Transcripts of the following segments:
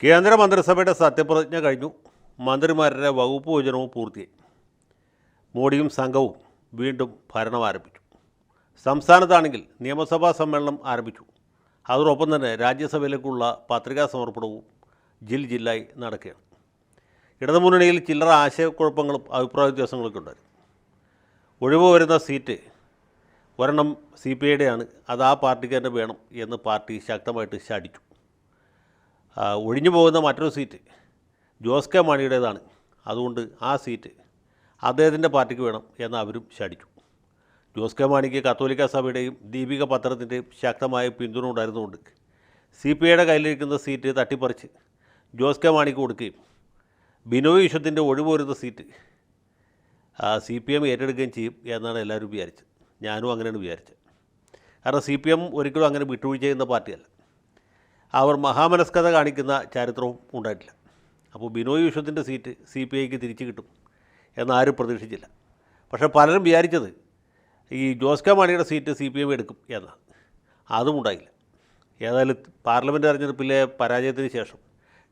കേന്ദ്രമന്ത്രിസഭയുടെ സത്യപ്രതിജ്ഞ കഴിഞ്ഞു. മന്ത്രിമാരുടെ വകുപ്പ് വിഭജനവും പൂർത്തിയായി. മോഡിയും സംഘവും വീണ്ടും ഭരണം ആരംഭിച്ചു. സംസ്ഥാനത്താണെങ്കിൽ നിയമസഭാ സമ്മേളനം ആരംഭിച്ചു. അതോടൊപ്പം തന്നെ രാജ്യസഭയിലേക്കുള്ള പത്രികാ സമർപ്പണവും ജില്ലായി നടക്കുകയാണ്. ഇടതുമുന്നണിയിൽ ചില്ലറ ആശയക്കുഴപ്പങ്ങളും അഭിപ്രായ വ്യത്യാസങ്ങളൊക്കെ ഉണ്ടായിരുന്നു. ഒഴിവ് വരുന്ന സീറ്റ് ഒരെണ്ണം CPIയുടെയാണ്, അത് ആ പാർട്ടിക്ക് തന്നെ വേണം എന്ന് പാർട്ടി ശക്തമായിട്ട് ശാഠിച്ചു. ഒഴിഞ്ഞു പോകുന്ന മറ്റൊരു സീറ്റ് ജോസ് കെ മാണിയുടേതാണ്, അതുകൊണ്ട് ആ സീറ്റ് അദ്ദേഹത്തിൻ്റെ പാർട്ടിക്ക് വേണം എന്ന് അവരും ശാഠിച്ചു. ജോസ് കെ മാണിക്ക് കത്തോലിക്ക സഭയുടെയും ദീപിക പത്രത്തിൻ്റെയും ശക്തമായ പിന്തുണ ഉണ്ടായിരുന്നുകൊണ്ട് CPIയുടെ കയ്യിലിരിക്കുന്ന സീറ്റ് തട്ടിപ്പറിച്ച് ജോസ് കെ മാണിക്ക് കൊടുക്കുകയും ബിനോയ് വിശ്വത്തിൻ്റെ ഒഴിവ് വരുന്ന സീറ്റ് CPM ഏറ്റെടുക്കുകയും ചെയ്യും എന്നാണ് എല്ലാവരും വിചാരിച്ചത്. ഞാനും അങ്ങനെയാണ് വിചാരിച്ചത്. കാരണം CPM ഒരിക്കലും അങ്ങനെ വിട്ടുവീഴ്ച ചെയ്യുന്ന പാർട്ടിയല്ല. അവർ മഹാമനസ്കത കാണിക്കുന്ന ചരിത്രവും ഉണ്ടായിട്ടില്ല. അപ്പോൾ ബിനോയ് വിശ്വത്തിൻ്റെ സീറ്റ് CPIക്ക് തിരിച്ചു കിട്ടും എന്നാരും പ്രതീക്ഷിച്ചില്ല. പക്ഷേ പലരും വിചാരിച്ചത് ഈ ജോസ് കെ മാണിയുടെ സീറ്റ് CPM എടുക്കും എന്നാണ്. അതും ഉണ്ടായില്ല. ഏതായാലും പാർലമെൻറ്റ് തെരഞ്ഞെടുപ്പിലെ പരാജയത്തിന് ശേഷം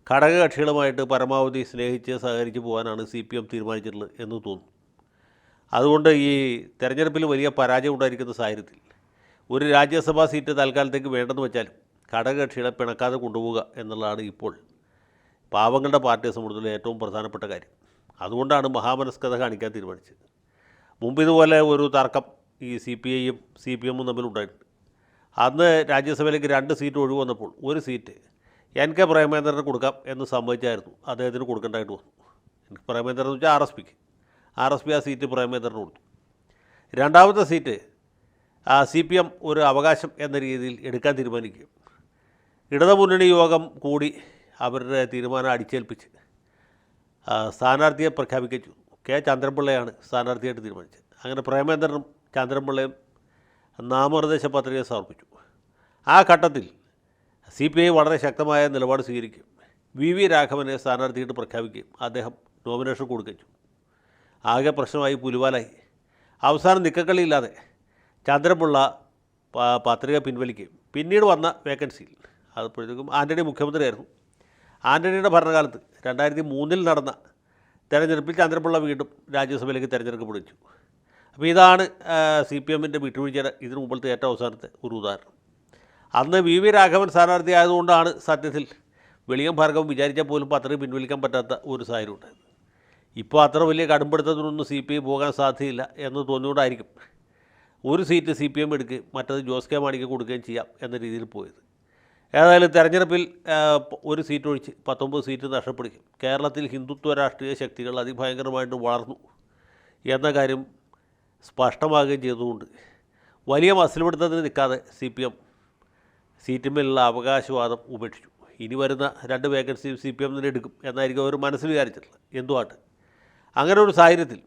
ഘടകകക്ഷികളുമായിട്ട് പരമാവധി സ്നേഹിച്ച് സഹകരിച്ച് പോകാനാണ് CPM തീരുമാനിച്ചിട്ടുള്ളത് എന്ന് തോന്നുന്നു. അതുകൊണ്ട് ഈ തെരഞ്ഞെടുപ്പിൽ വലിയ പരാജയം ഉണ്ടായിരിക്കുന്ന സാഹചര്യത്തിൽ ഒരു രാജ്യസഭാ സീറ്റ് തൽക്കാലത്തേക്ക് വേണ്ടെന്ന് വെച്ചാലും ഘടകകക്ഷികളെ പിണക്കാതെ കൊണ്ടുപോവുക എന്നുള്ളതാണ് ഇപ്പോൾ പാവങ്ങളുടെ പാർട്ടിയെ സംബന്ധിച്ചുള്ള ഏറ്റവും പ്രധാനപ്പെട്ട കാര്യം. അതുകൊണ്ടാണ് മഹാമനസ്കത കാണിക്കാൻ തീരുമാനിച്ചത്. മുമ്പ് ഇതുപോലെ ഒരു തർക്കം ഈ CPIയും CPMും തമ്മിലുണ്ടായിട്ടുണ്ട്. അന്ന് രാജ്യസഭയിലേക്ക് 2 സീറ്റ് ഒഴിവ് വന്നപ്പോൾ ഒരു സീറ്റ് NK പ്രേമേന്ദ്രന് കൊടുക്കാം എന്ന് സമ്മതിച്ചായിരുന്നു, അദ്ദേഹത്തിന് കൊടുക്കേണ്ടതായിട്ട് വന്നു. പ്രേമേന്ദ്രൻ എന്ന് വെച്ചാൽ RSP ആ സീറ്റ് പ്രേമേന്ദ്രന് കൊടുത്തു. രണ്ടാമത്തെ സീറ്റ് CPM ഒരു അവകാശം എന്ന രീതിയിൽ എടുക്കാൻ തീരുമാനിക്കുകയും ഇടതുമുന്നണി യോഗം കൂടി അവരുടെ തീരുമാനം അടിച്ചേൽപ്പിച്ച് സ്ഥാനാർത്ഥിയെ പ്രഖ്യാപിക്കുകയും ചെയ്തു. K ചന്ദ്രൻപിള്ളയാണ് സ്ഥാനാർത്ഥിയായിട്ട് തീരുമാനിച്ചത്. അങ്ങനെ പ്രേമേന്ദ്രനും ചന്ദ്രൻപിള്ളയും നാമനിർദ്ദേശ പത്രിക സമർപ്പിച്ചു. ആ ഘട്ടത്തിൽ CPI വളരെ ശക്തമായ നിലപാട് സ്വീകരിക്കുകയും VV രാഘവനെ സ്ഥാനാർത്ഥിയായിട്ട് പ്രഖ്യാപിക്കുകയും അദ്ദേഹം നോമിനേഷൻ കൊടുക്കുകയും ചെയ്തു. ആകെ പ്രശ്നമായി പുലിവാലായി. അവസാനം നിക്കക്കളിയില്ലാതെ ചന്ദ്രൻപിള്ള പത്രിക പിൻവലിക്കുകയും പിന്നീട് വന്ന വേക്കൻസിയിൽ അപ്പോഴത്തേക്കും ആൻ്റണി മുഖ്യമന്ത്രിയായിരുന്നു. ആൻ്റണിയുടെ ഭരണകാലത്ത് 2003 നടന്ന തെരഞ്ഞെടുപ്പിൽ ചന്ദ്രൻപിള്ള വീണ്ടും രാജ്യസഭയിലേക്ക് തിരഞ്ഞെടുക്കപ്പെടുകയും ചെയ്തു. അപ്പോൾ ഇതാണ് CPMൻ്റെ വിട്ടുവീഴ്ചയുടെ ഇതിനു മുമ്പത്തെ ഏറ്റവും അവസാനത്തെ ഒരു ഉദാഹരണം. അന്ന് VV രാഘവൻ സ്ഥാനാർത്ഥി ആയതുകൊണ്ടാണ് സത്യത്തിൽ വെളിയം ഭാർഗവം വിചാരിച്ചാൽ പോലും പത്രിക പിൻവലിക്കാൻ പറ്റാത്ത ഒരു സാഹചര്യം ഉണ്ടായത്. ഇപ്പോൾ അത്ര വലിയ കടുംപിടുത്തത്തിനൊന്നും CPI പോകാൻ സാധ്യതയില്ല എന്ന് തോന്നിയോണ്ടായിരിക്കും ഒരു സീറ്റ് CPM എടുക്കുകയും മറ്റത് ജോസ് കെ മാണിക്ക് കൊടുക്കുകയും ചെയ്യാം എന്ന രീതിയിൽ പോയത്. ഏതായാലും തെരഞ്ഞെടുപ്പിൽ ഒരു സീറ്റ് ഒഴിച്ച് 19 സീറ്റ് നഷ്ടപ്പെടുകയും കേരളത്തിൽ ഹിന്ദുത്വ രാഷ്ട്രീയ ശക്തികൾ അതിഭയങ്കരമായിട്ട് വളർന്നു എന്ന കാര്യം സ്പഷ്ടമാകുകയും ചെയ്തുകൊണ്ട് വലിയ മസിൽപിടുത്തത്തിന് നിൽക്കാതെ CPM സീറ്റിന്മേലുള്ള അവകാശവാദം ഉപേക്ഷിച്ചു. ഇനി വരുന്ന 2 വേക്കൻസിയും CPM തന്നെ എടുക്കും എന്നായിരിക്കും അവർ മനസ്സിൽ വിചാരിച്ചിട്ടുള്ളത്. എന്തുമായിട്ട് അങ്ങനെ ഒരു സാഹചര്യത്തിൽ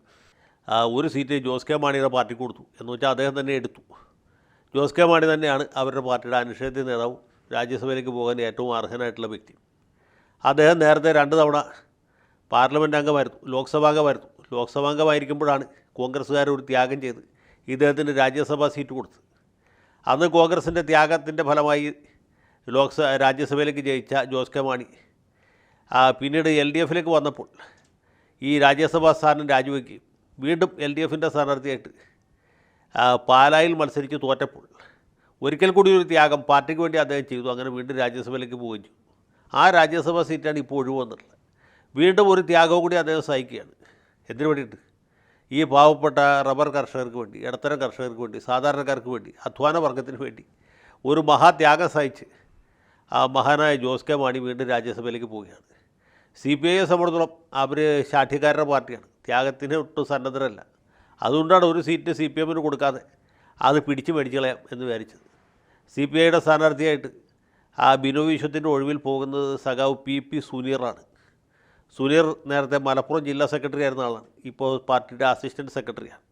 ഒരു സീറ്റ് ജോസ് കെ മാണിയുടെ പാർട്ടിക്ക് കൊടുത്തു എന്ന് വെച്ചാൽ അദ്ദേഹം തന്നെ എടുത്തു. ജോസ് കെ മാണി തന്നെയാണ് അവരുടെ പാർട്ടിയുടെ അനിഷേധ്യ നേതാവും രാജ്യസഭയിലേക്ക് പോകാൻ ഏറ്റവും അർഹനായിട്ടുള്ള വ്യക്തി. അദ്ദേഹം നേരത്തെ 2 തവണ പാർലമെൻറ്റ് അംഗമായിരുന്നു, ലോക്സഭാംഗമായിരുന്നു. ലോക്സഭാംഗമായിരിക്കുമ്പോഴാണ് കോൺഗ്രസ്സുകാർ ഒരു ത്യാഗം ചെയ്ത് ഇദ്ദേഹത്തിന് രാജ്യസഭാ സീറ്റ് കൊടുത്തത്. അന്ന് കോൺഗ്രസിൻ്റെ ത്യാഗത്തിൻ്റെ ഫലമായി രാജ്യസഭയിലേക്ക് ജയിച്ച ജോസ് കെ മാണി പിന്നീട് LDFിലേക്ക് വന്നപ്പോൾ ഈ രാജ്യസഭാ സ്ഥാനം രാജിവെക്കുകയും വീണ്ടും LDFിൻ്റെ സ്ഥാനാർത്ഥിയായിട്ട് പാലായിൽ മത്സരിച്ച് തോറ്റപ്പോൾ ഒരിക്കൽ കൂടി ഒരു ത്യാഗം പാർട്ടിക്ക് വേണ്ടി അദ്ദേഹം ചെയ്തു. അങ്ങനെ വീണ്ടും രാജ്യസഭയിലേക്ക് പോവുകയും ചെയ്തു. ആ രാജ്യസഭാ സീറ്റാണ് ഇപ്പോൾ ഒഴിവ് വന്നിട്ടുള്ളത്. വീണ്ടും ഒരു ത്യാഗവും കൂടി അദ്ദേഹം സഹിക്കുകയാണ്. എന്തിനു വേണ്ടിയിട്ട്? ഈ പാവപ്പെട്ട റബ്ബർ കർഷകർക്ക് വേണ്ടി, ഇടത്തരം കർഷകർക്ക് വേണ്ടി, സാധാരണക്കാർക്ക് വേണ്ടി, അധ്വാന വർഗത്തിന് വേണ്ടി ഒരു മഹാത്യാഗം സഹിച്ച് ആ മഹാനായ ജോസ് കെ മാണി വീണ്ടും രാജ്യസഭയിലേക്ക് പോവുകയാണ്. CPIയെ സംബന്ധിച്ചിടത്തോളം അവർ ശാഠ്യക്കാരുടെ പാർട്ടിയാണ്, ത്യാഗത്തിന് ഒട്ടും സന്നദ്ധരല്ല. അതുകൊണ്ടാണ് ഒരു സീറ്റ് CPMന് കൊടുക്കാതെ അത് പിടിച്ച് മേടിച്ച് കളയാം എന്ന് വിചാരിച്ചത്. CPIയുടെ സ്ഥാനാർത്ഥിയായിട്ട് ബിനോയ് വിശ്വത്തിൻ്റെ ഒഴിവിൽ പോകുന്നത് സഖാവ് PP സുനീറാണ്. സുനീർ നേരത്തെ മലപ്പുറം ജില്ലാ സെക്രട്ടറി ആയിരുന്ന ആളാണ്, ഇപ്പോൾ പാർട്ടിയുടെ അസിസ്റ്റൻറ്റ് സെക്രട്ടറിയാണ്.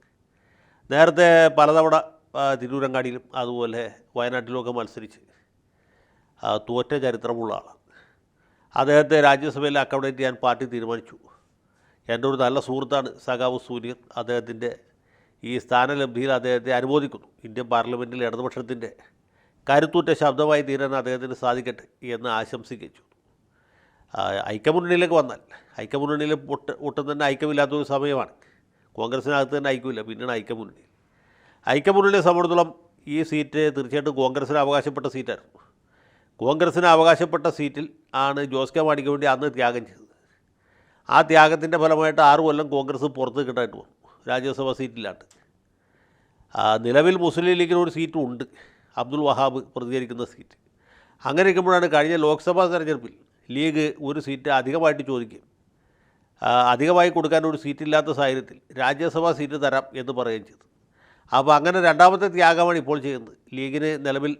നേരത്തെ പലതവണ തിരൂരങ്ങാടിയിലും അതുപോലെ വയനാട്ടിലുമൊക്കെ മത്സരിച്ച് തോറ്റ ചരിത്രമുള്ള ആളാണ്. അദ്ദേഹത്തെ രാജ്യസഭയിൽ അക്കോമഡേറ്റ് ചെയ്യാൻ പാർട്ടി തീരുമാനിച്ചു. എൻ്റെ ഒരു നല്ല സുഹൃത്താണ് സഖാവ് സുനീർ. അദ്ദേഹത്തിൻ്റെ ഈ സ്ഥാനലബ്ധിയിൽ അദ്ദേഹത്തെ അനുമോദിക്കുന്നു. ഇന്ത്യൻ പാർലമെൻറ്റിൽ ഇടതുപക്ഷത്തിൻ്റെ കരുത്തുറ്റ ശബ്ദമായി തീരാൻ അദ്ദേഹത്തിന് സാധിക്കട്ടെ എന്ന് ആശംസിച്ചു. ഐക്യമുന്നണിയിലേക്ക് വന്നാൽ ഐക്യമുന്നണിയിൽ ഒട്ടും തന്നെ ഐക്യമില്ലാത്തൊരു സമയമാണ്. കോൺഗ്രസിനകത്ത് തന്നെ ഐക്യമില്ല, പിന്നീട് ഐക്യമുന്നണി. ഐക്യമുന്നണിയെ സംബന്ധിച്ചിടത്തോളം ഈ സീറ്റ് തീർച്ചയായിട്ടും കോൺഗ്രസിന് അവകാശപ്പെട്ട സീറ്റായിരുന്നു. കോൺഗ്രസിന് അവകാശപ്പെട്ട സീറ്റിൽ ആണ് ജോസ് കെ മാണിക്ക് വേണ്ടി അന്ന് ത്യാഗം ചെയ്തത്. ആ ത്യാഗത്തിൻ്റെ ഫലമായിട്ട് 6 കൊല്ലം കോൺഗ്രസ് പുറത്ത് കിട്ടായിട്ട് വന്നു, രാജ്യസഭാ സീറ്റിലാണ്ട്. നിലവിൽ മുസ്ലിം ലീഗിന് ഒരു സീറ്റും ഉണ്ട്, അബ്ദുൽ വഹാബ് പ്രതികരിക്കുന്ന സീറ്റ്. അങ്ങനെ ഇരിക്കുമ്പോഴാണ് കഴിഞ്ഞ ലോക്സഭാ തെരഞ്ഞെടുപ്പിൽ ലീഗ് ഒരു സീറ്റ് അധികമായിട്ട് ചോദിക്കുകയും അധികമായി കൊടുക്കാൻ ഒരു സീറ്റില്ലാത്ത സാഹചര്യത്തിൽ രാജ്യസഭാ സീറ്റ് തരാം എന്ന് പറയുകയും ചെയ്തു. അപ്പോൾ അങ്ങനെ രണ്ടാമത്തെ ത്യാഗമാണ് ഇപ്പോൾ ചെയ്യുന്നത്. ലീഗിന് നിലവിൽ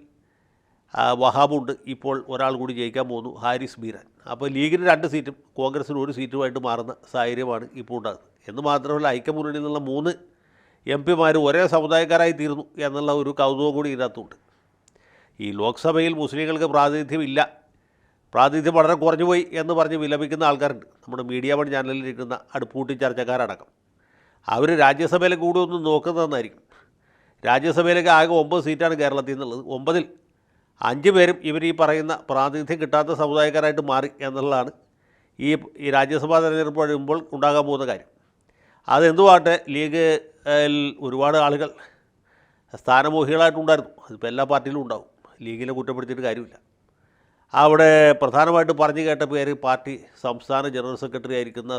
വഹാബുണ്ട്, ഇപ്പോൾ ഒരാൾ കൂടി ജയിക്കാൻ പോകുന്നു, ഹാരിസ് ബീരാൻ. അപ്പോൾ ലീഗിന് 2 സീറ്റും കോൺഗ്രസിന് 1 സീറ്റുമായിട്ട് മാറുന്ന സാഹചര്യമാണ് ഇപ്പോൾ ഉണ്ടാകുന്നത്. എന്ന് മാത്രമല്ല ഐക്യമുന്നണിയിൽ നിന്നുള്ള 3 MP-മാർ ഒരേ സമുദായക്കാരായി തീർന്നു എന്നുള്ള ഒരു കൗതുകം കൂടി ഇതിനകത്തുണ്ട്. ഈ ലോക്സഭയിൽ മുസ്ലിങ്ങൾക്ക് പ്രാതിനിധ്യമില്ല, പ്രാതിനിധ്യം വളരെ കുറഞ്ഞുപോയി എന്ന് പറഞ്ഞ് വിലപിക്കുന്ന ആൾക്കാരുണ്ട്. നമ്മുടെ മീഡിയ വൺ ചാനലിലിരിക്കുന്ന അടുപ്പൂട്ടി ചർച്ചക്കാരടക്കം. അവർ രാജ്യസഭയിലേക്ക് കൂടി ഒന്ന് നോക്കുന്നതെന്നായിരിക്കും. രാജ്യസഭയിലേക്ക് ആകെ 9 സീറ്റാണ് കേരളത്തിൽ നിന്നുള്ളത്. 9-ൽ 5 പേരും ഇവർ ഈ പറയുന്ന പ്രാതിനിധ്യം കിട്ടാത്ത സമുദായക്കാരായിട്ട് മാറി എന്നുള്ളതാണ് ഈ രാജ്യസഭാ തെരഞ്ഞെടുപ്പ് കഴിയുമ്പോൾ ഉണ്ടാകാൻ പോകുന്ന കാര്യം. അതെന്തുവാട്ടെ, ലീഗിൽ ഒരുപാട് ആളുകൾ സ്ഥാനമോഹികളായിട്ടുണ്ടായിരുന്നു. അതിപ്പോൾ എല്ലാ പാർട്ടിയിലും ഉണ്ടാവും, ലീഗിനെ കുറ്റപ്പെടുത്തിയിട്ട് കാര്യമില്ല. അവിടെ പ്രധാനമായിട്ട് പറഞ്ഞു കേട്ട പേര് പാർട്ടി സംസ്ഥാന ജനറൽ സെക്രട്ടറി ആയിരിക്കുന്ന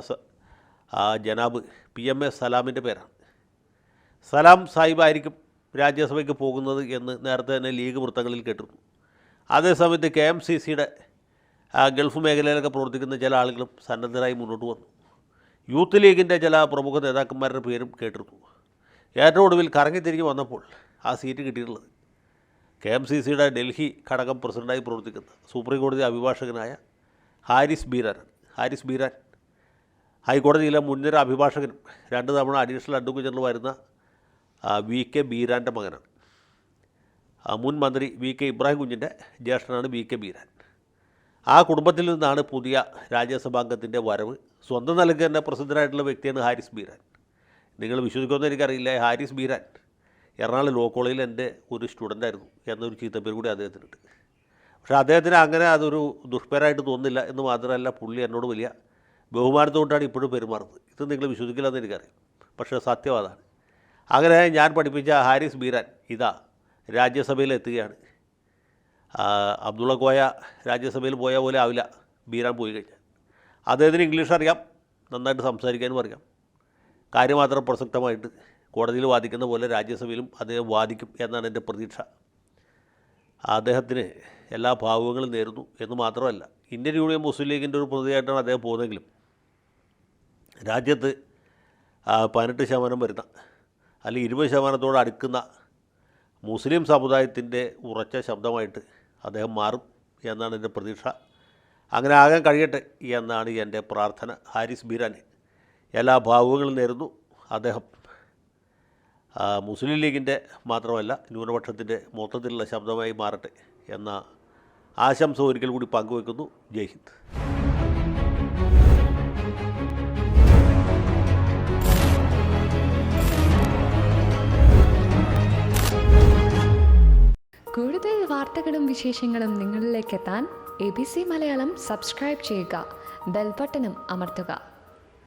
ജനാബ് PMA സലാമിൻ്റെ പേരാണ്. സലാം സാഹിബ് ആയിരിക്കും രാജ്യസഭയ്ക്ക് പോകുന്നത് എന്ന് നേരത്തെ തന്നെ ലീഗ് വൃത്തങ്ങളിൽ കേട്ടിരുന്നു. അതേസമയത്ത് KMCCയുടെ ഗൾഫ് മേഖലയിലൊക്കെ പ്രവർത്തിക്കുന്ന ചില ആളുകളും സന്നദ്ധരായി മുന്നോട്ട് വന്നു. യൂത്ത് ലീഗിൻ്റെ ചില പ്രമുഖ നേതാക്കന്മാരുടെ പേരും കേട്ടിരുന്നു. ഏറ്റവും ഒടുവിൽ കറങ്ങി തിരിഞ്ഞ് വന്നപ്പോൾ ആ സീറ്റ് കിട്ടിയിട്ടുള്ളത് KMCCയുടെ ഡൽഹി ഘടകം പ്രസിഡൻ്റായി പ്രവർത്തിക്കുന്ന സുപ്രീം കോടതി അഭിഭാഷകനായ ഹാരിസ് ബീരാൻ ഹൈക്കോടതിയിലെ മുൻനിര അഭിഭാഷകനും 2 തവണ അഡീഷണൽ അഡ്വക്കേറ്റ് ജനറൽ വരുന്ന VK ബീരാൻ്റെ മകനാണ്. മുൻ മന്ത്രി VK ഇബ്രാഹിം കുഞ്ഞിൻ്റെ ജ്യേഷ്ഠനാണ് VK ബീരാൻ. ആ കുടുംബത്തിൽ നിന്നാണ് പുതിയ രാജ്യസഭാംഗത്തിൻ്റെ വരവ്. സ്വന്തം നിലയ്ക്ക് തന്നെ പ്രസിദ്ധനായിട്ടുള്ള വ്യക്തിയാണ് ഹാരിസ് ബീരാൻ. നിങ്ങൾ വിശ്വസിക്കുമെന്ന് എനിക്കറിയില്ല, ഹാരിസ് ബീരാൻ എറണാകുളം ലോ കോളേജിൽ എൻ്റെ ഒരു സ്റ്റുഡൻ്റായിരുന്നു എന്നൊരു ചീത്തപ്പേര് കൂടി അദ്ദേഹത്തിനുണ്ട്. പക്ഷേ അദ്ദേഹത്തിന് അങ്ങനെ അതൊരു ദുഷ്പേരായിട്ട് തോന്നുന്നില്ല. എന്ന് മാത്രമല്ല, പുള്ളി എന്നോട് വലിയ ബഹുമാനത്തോട്ടാണ് ഇപ്പോഴും പെരുമാറുന്നത്. ഇത് നിങ്ങൾ വിശ്വസിക്കില്ലെന്ന് എനിക്കറിയാം, പക്ഷേ സത്യം അതാണ്. അങ്ങനെ ഞാൻ പഠിപ്പിച്ച ഹാരിസ് ബീരാൻ ഇതാ രാജ്യസഭയിൽ എത്തുകയാണ്. അബ്ദുള്ള കോയ രാജ്യസഭയിൽ പോയ പോലെ ആവില്ല ബീരാൻ പോയി കഴിഞ്ഞാൽ. അദ്ദേഹത്തിന് ഇംഗ്ലീഷ് അറിയാം, നന്നായിട്ട് സംസാരിക്കാനും അറിയാം. കാര്യം മാത്രം പ്രസക്തമായിട്ട് കോടതിയിൽ വാദിക്കുന്ന പോലെ രാജ്യസഭയിലും അദ്ദേഹം വാദിക്കും എന്നാണ് എൻ്റെ പ്രതീക്ഷ. അദ്ദേഹത്തിന് എല്ലാ ഭാവുകങ്ങളും നേരുന്നു. എന്ന് മാത്രമല്ല, ഇന്ത്യൻ യൂണിയൻ മുസ്ലിം ലീഗിൻ്റെ ഒരു പ്രതിയായിട്ടാണ് അദ്ദേഹം പോകുന്നതെങ്കിലും രാജ്യത്ത് 18% വരുന്ന അല്ലെങ്കിൽ 20% അടുക്കുന്ന മുസ്ലിം സമുദായത്തിൻ്റെ ഉറച്ച ശബ്ദമായിട്ട് അദ്ദേഹം മാറും എന്നാണ് എൻ്റെ പ്രതീക്ഷ. അങ്ങനെ ആകാൻ കഴിയട്ടെ എന്നാണ് എൻ്റെ പ്രാർത്ഥന. ഹാരിസ് ബീരാന് എല്ലാ ഭാവുകങ്ങളും നേരുന്നു. അദ്ദേഹം മുസ്ലിം ലീഗിൻ്റെ മാത്രമല്ല ന്യൂനപക്ഷത്തിൻ്റെ മൊത്തത്തിലുള്ള ശബ്ദമായി മാറട്ടെ എന്ന ആശംസ ഒരിക്കൽ കൂടി പങ്കുവെക്കുന്നു. ജയ് ഹിന്ദ്. കൂടുതൽ വാർത്തകളും വിശേഷങ്ങളും നിങ്ങളിലേക്ക് എത്താൻ ABC മലയാളം സബ്സ്ക്രൈബ് ചെയ്യുക, ബെൽ ബട്ടണും അമർത്തുക.